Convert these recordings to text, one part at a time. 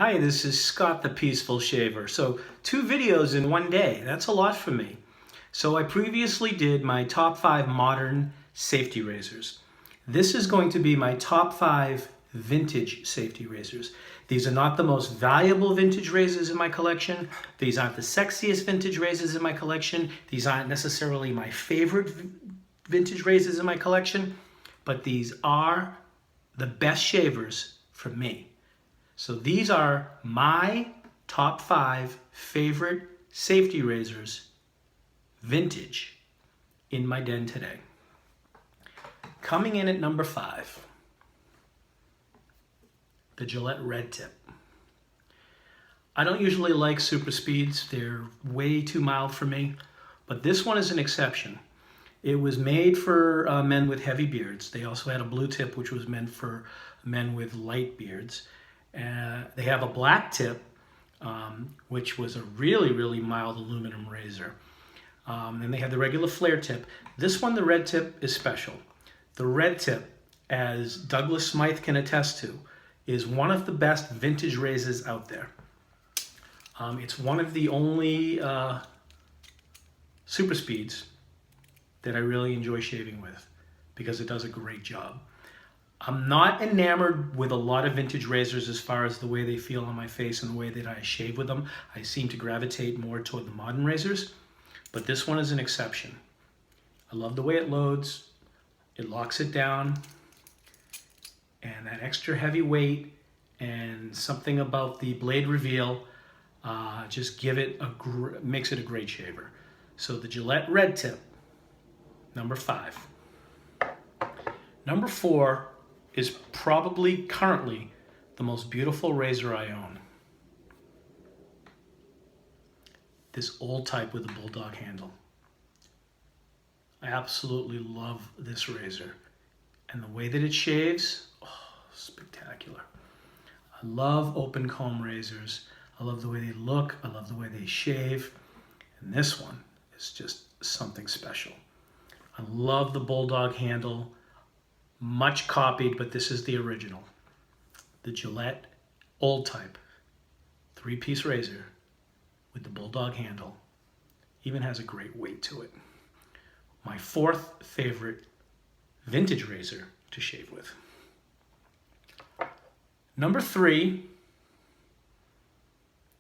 Hi, this is Scott the Peaceful Shaver. So 2 videos in one day, that's a lot for me. So I previously did my top 5 modern safety razors. This is going to be my top 5 vintage safety razors. These are not the most valuable vintage razors in my collection. These aren't the sexiest vintage razors in my collection. These aren't necessarily my favorite vintage razors in my collection, but these are the best shavers for me. So these are my top 5 favorite safety razors, vintage, in my den today. Coming in at number 5, the Gillette Red Tip. I don't usually like super speeds. They're way too mild for me, but this one is an exception. It was made for men with heavy beards. They also had a blue tip, which was meant for men with light beards. They have a black tip, which was a really mild aluminum razor. And they have the regular flare tip. This one, the red tip, is special. The red tip, as Douglas Smythe can attest to, is one of the best vintage razors out there. It's one of the only super speeds that I really enjoy shaving with because it does a great job. I'm not enamored with a lot of vintage razors as far as the way they feel on my face and the way that I shave with them. I seem to gravitate more toward the modern razors, but this one is an exception. I love the way it loads. It locks it down, and that extra heavy weight and something about the blade reveal just makes it a great shaver. So the Gillette Red Tip, number 5. Number 4 is probably currently the most beautiful razor I own. This old type with a Bulldog handle. I absolutely love this razor. And the way that it shaves, spectacular. I love open comb razors. I love the way they look. I love the way they shave. And this one is just something special. I love the Bulldog handle. Much copied, but this is the original. The Gillette old type 3-piece razor with the Bulldog handle. Even has a great weight to it. My 4th favorite vintage razor to shave with. Number 3,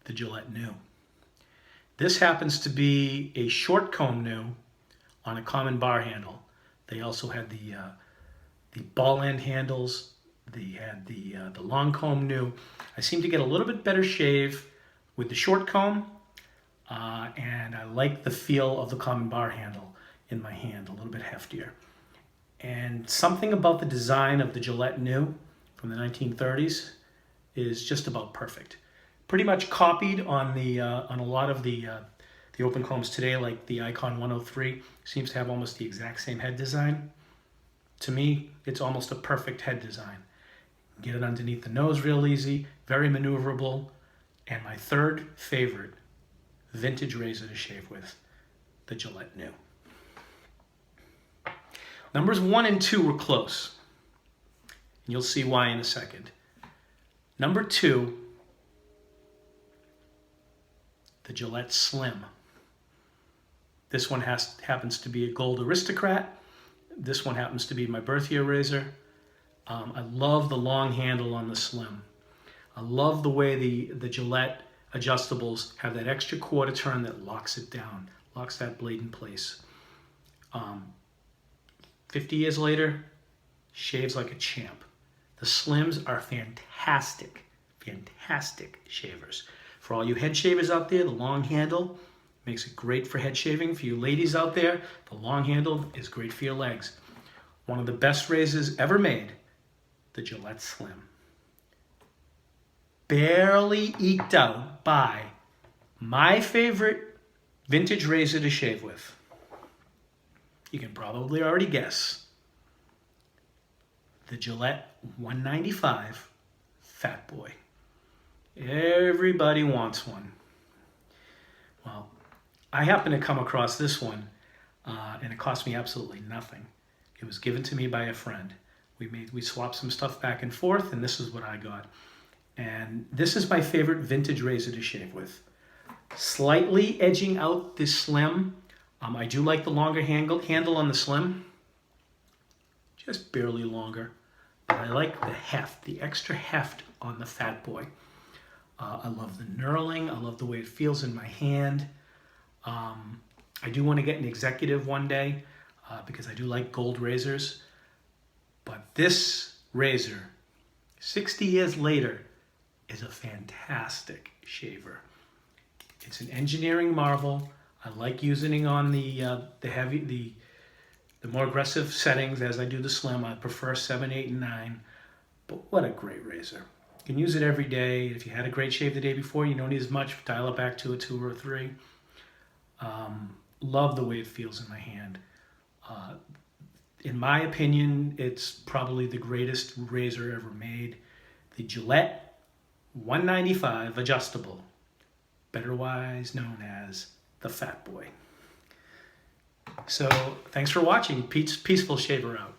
the Gillette New. This happens to be a short comb new on a common bar handle. They also had the ball end handles. They had the long comb new. I seem to get a little bit better shave with the short comb, and I like the feel of the common bar handle in my hand, a little bit heftier. And something about the design of the Gillette New from the 1930s is just about perfect. Pretty much copied on a lot of the open combs today, like the Icon 103 seems to have almost the exact same head design. To me, it's almost a perfect head design. Get it underneath the nose real easy, very maneuverable, and my 3rd favorite vintage razor to shave with, the Gillette New. Numbers 1 and 2 were close, and you'll see why in a second. Number 2, the Gillette Slim. This one happens to be a Gold Aristocrat. This one happens to be my birth year razor. I love the long handle on the Slim. I love the way the Gillette adjustables have that extra quarter turn that locks it down, locks that blade in place. 50 years later, shaves like a champ. The Slims are fantastic shavers. For all you head shavers out there, the long handle makes it great for head shaving. For you ladies out there, the long handle is great for your legs. One of the best razors ever made, the Gillette Slim. Barely eked out by my favorite vintage razor to shave with. You can probably already guess. The Gillette 195 Fat Boy. Everybody wants one. Well, I happened to come across this one, and it cost me absolutely nothing. It was given to me by a friend. We swapped some stuff back and forth, and this is what I got. And this is my favorite vintage razor to shave with. Slightly edging out the Slim. I do like the longer handle on the Slim. Just barely longer. But I like the heft, the extra heft on the Fat Boy. I love the knurling. I love the way it feels in my hand. I do want to get an executive one day because I do like gold razors. But this razor, 60 years later, is a fantastic shaver. It's an engineering marvel. I like using it on the more aggressive settings as I do the Slim. I prefer 7, 8, and 9. But what a great razor. You can use it every day. If you had a great shave the day before, you don't need as much. Dial it back to a 2 or a 3. Love the way it feels in my hand. In my opinion, it's probably the greatest razor ever made. The Gillette 195 adjustable, betterwise known as the Fat Boy. So thanks for watching. Peaceful Shaver out.